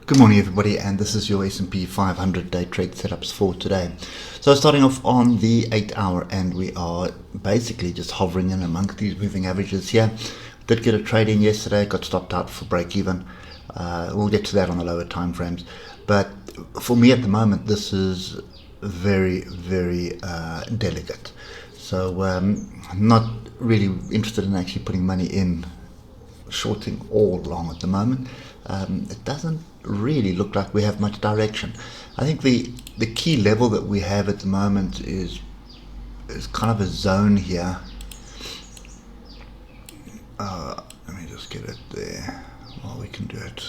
Good morning everybody, and this is your S&P 500 day trade setups for today. So starting off on the 8 hour, and we are basically just hovering in amongst these moving averages here. Did get a trade in yesterday, got stopped out for break even. We'll get to that on the lower time frames, but for me at the moment this is very delicate. So I'm not really interested in actually putting money in shorting or long at the moment. It doesn't really look like we have much direction. I think the key level that we have at the moment is kind of a zone here. Let me just get it there. Well, we can do it.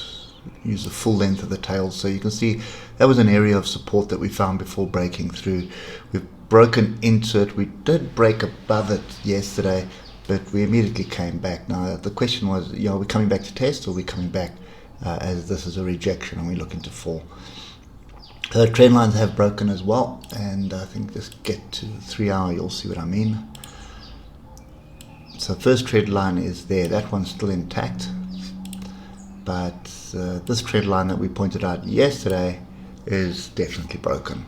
Use the full length of the tail, so you can see that was an area of support that we found before breaking through. We've broken into it. We did break above it yesterday, but we immediately came back. Now the question was, are we coming back to test, or are we coming back as this is a rejection and we're looking to fall? Trend lines have broken as well, and I think just get to 3 hour, you'll see what I mean. So first trend line is there, that one's still intact, but this trend line that we pointed out yesterday is definitely broken.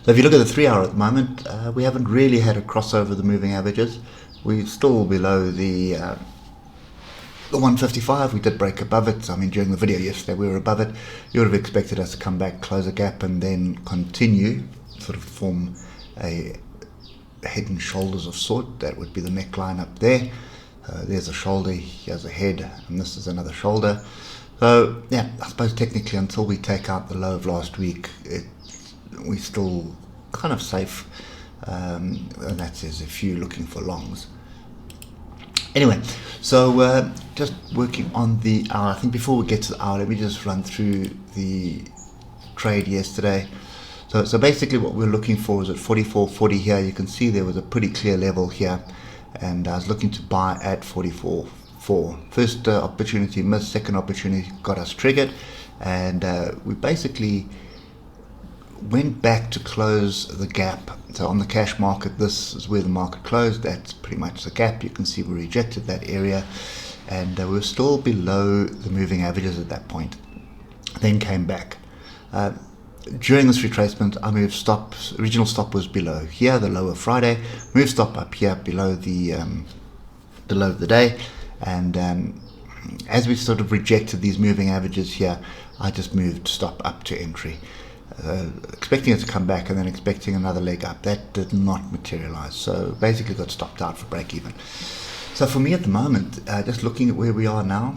So if you look at the 3 hour at the moment, we haven't really had a crossover the moving averages. We're still below the 155. We did break above it. I mean, during the video yesterday we were above it. You would have expected us to come back, close a gap, and then continue, sort of form a head and shoulders of sort. That would be the neckline up there. There's a shoulder, here's a head, and this is another shoulder. So yeah, I suppose technically until we take out the low of last week, we're still kind of safe, and that says if you're looking for longs. Anyway, so just working on the hour. I think before we get to the hour, let me just run through the trade yesterday. So basically what we're looking for is at 44.40 here. You can see there was a pretty clear level here, and I was looking to buy at 44.4. First opportunity missed, second opportunity got us triggered, and we basically went back to close the gap. So on the cash market, this is where the market closed. That's pretty much the gap. You can see we rejected that area, and we were still below the moving averages at that point. Then came back. During this retracement, I moved stop. Original stop was below here, the lower Friday. Moved stop up here below the low of the day, and as we sort of rejected these moving averages here, I just moved stop up to entry. Expecting it to come back and then expecting another leg up. That did not materialize, so basically got stopped out for break even. So for me at the moment, just looking at where we are now,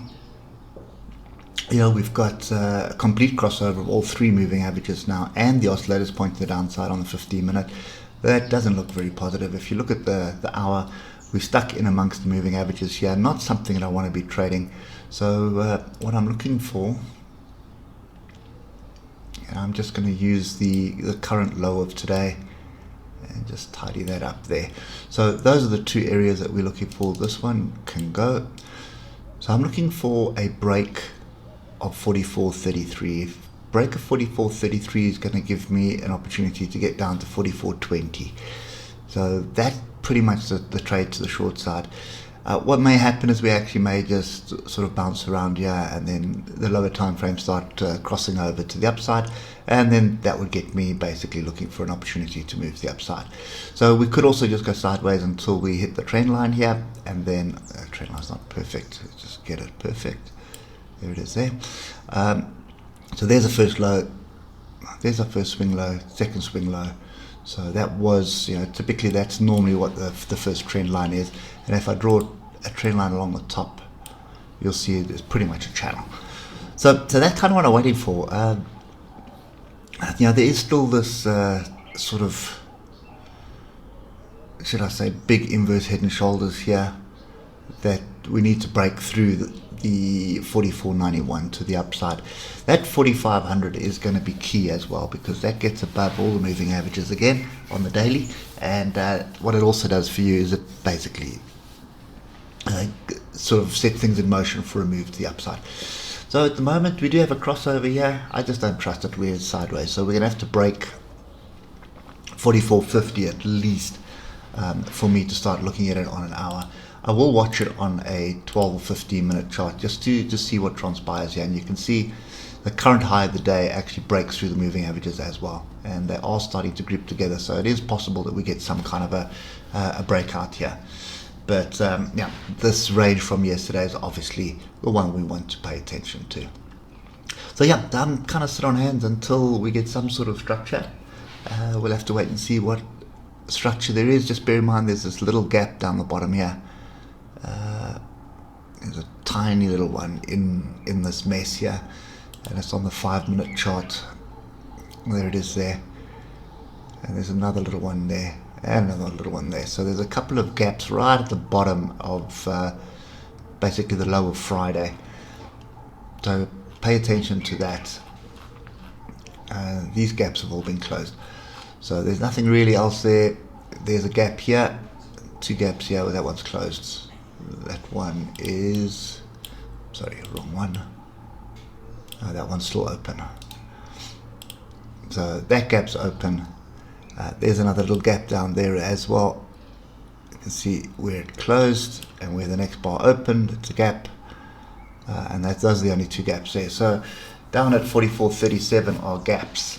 we've got a complete crossover of all three moving averages now, and the oscillators point to the downside on the 15 minute. That doesn't look very positive. If you look at the hour, we're stuck in amongst the moving averages here, not something that I want to be trading. So what I'm looking for, I'm just going to use the current low of today and just tidy that up there. So those are the two areas that we're looking for. This one can go. So I'm looking for a break of 44.33. Break of 44.33 is going to give me an opportunity to get down to 44.20. So that's pretty much the trade to the short side. What may happen is we actually may just sort of bounce around here, and then the lower time frames start crossing over to the upside, and then that would get me basically looking for an opportunity to move to the upside. So we could also just go sideways until we hit the trend line here, and then trend line's not perfect. Let's just get it perfect. There it is there. So there's the first low. There's our first swing low, second swing low. So that was, typically that's normally what the first trend line is. And if I draw a trend line along the top, you'll see it's pretty much a channel. So that's kind of what I'm waiting for. There is still this sort of, should I say, big inverse head and shoulders here that we need to break through the 44.91 to the upside. That 4500 is going to be key as well, because that gets above all the moving averages again on the daily, and what it also does for you is it basically sort of set things in motion for a move to the upside. So at the moment we do have a crossover here. I just don't trust it where it's sideways, so we're going to have to break 44.50 at least for me to start looking at it on an hour. I will watch it on a 12 or 15 minute chart just to see what transpires here, and you can see the current high of the day actually breaks through the moving averages as well, and they are starting to group together, so it is possible that we get some kind of a breakout here. But yeah, this range from yesterday is obviously the one we want to pay attention to. So yeah, I'm kind of sit on hands until we get some sort of structure. We'll have to wait and see what structure there is. Just bear in mind there's this little gap down the bottom here. There's a tiny little one in this mess here, and it's on the 5-minute chart. There it is there, and there's another little one there, and another little one there. So there's a couple of gaps right at the bottom of basically the low of Friday. So pay attention to that. These gaps have all been closed, so there's nothing really else there. There's a gap here, 2 gaps here, well, that one's closed. That one is, sorry, wrong one. No, that one's still open. So that gap's open. There's another little gap down there as well. You can see where it closed and where the next bar opened. It's a gap, and those are the only 2 gaps there. So down at 44.37 are gaps.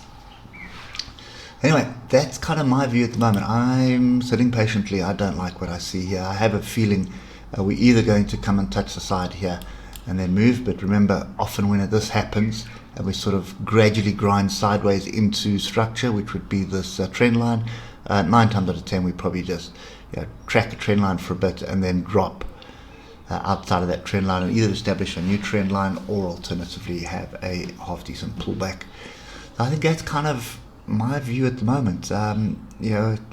Anyway, that's kind of my view at the moment. I'm sitting patiently. I don't like what I see here. I have a feeling we're either going to come and touch the side here and then move, but remember, often when this happens and we sort of gradually grind sideways into structure, which would be this trend line, 9 times out of 10 we probably just track a trend line for a bit and then drop outside of that trend line and either establish a new trend line or alternatively have a half decent pullback. So I think that's kind of my view at the moment.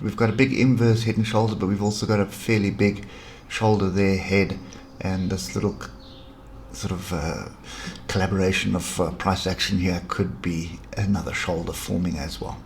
We've got a big inverse head and shoulder, but we've also got a fairly big shoulder there, head, and this little sort of collaboration of price action here could be another shoulder forming as well.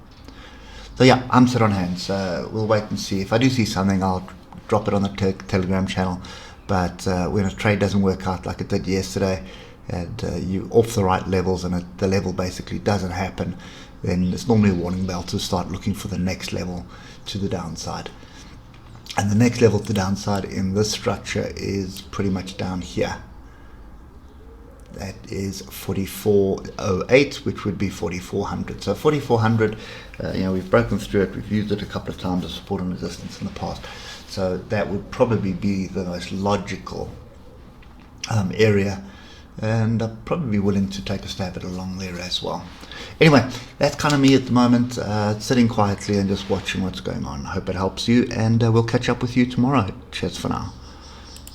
So yeah, I'm set on hands. We'll wait and see. If I do see something, I'll drop it on the Telegram channel. But when a trade doesn't work out like it did yesterday, and you off the right levels and the level basically doesn't happen, then it's normally a warning bell to start looking for the next level to the downside. And the next level to the downside in this structure is pretty much down here. That is 44.08, which would be 4400. So 4400, we've broken through it. We've used it a couple of times as support and resistance in the past. So that would probably be the most logical area, and I'm probably willing to take a stab at along there as well. Anyway, that's kind of me at the moment, sitting quietly and just watching what's going on. I hope it helps you, and we'll catch up with you tomorrow. Cheers for now.